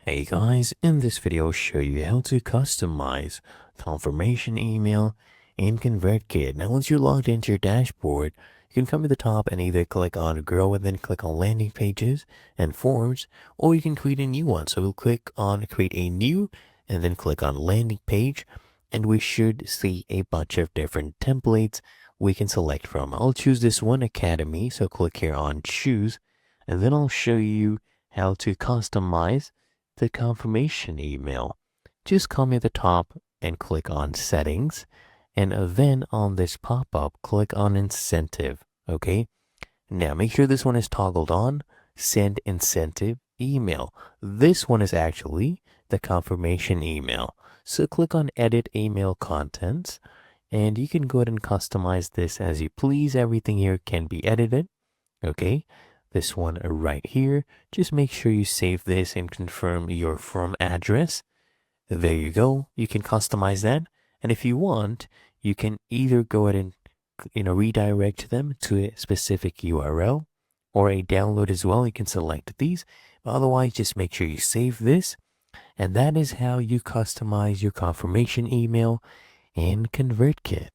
Hey guys, in this video I'll show you how to customize confirmation email in ConvertKit. Now once you're logged into your dashboard, you can come to the top and either click on Grow and then click on Landing Pages and Forms, or you can create a new one. So we'll click on Create a New and then click on Landing Page, and we should see a bunch of different templates we can select from. I'll choose this one, Academy, so click here on Choose, and then I'll show you how to customize the confirmation email. Just come at the top and click on Settings, and then on this pop-up, click on Incentive. Okay, now make sure this one is toggled on, Send Incentive Email. This one is actually the confirmation email. So click on Edit Email Contents, and you can go ahead and customize this as you please. Everything here can be edited. Okay, this one right here, just make sure you save this and confirm your from address. There you go. You can customize that, and if you want, you can either go ahead and redirect them to a specific URL or a download as well. You can select these, but otherwise just make sure you save this. And that is how you customize your confirmation email in ConvertKit.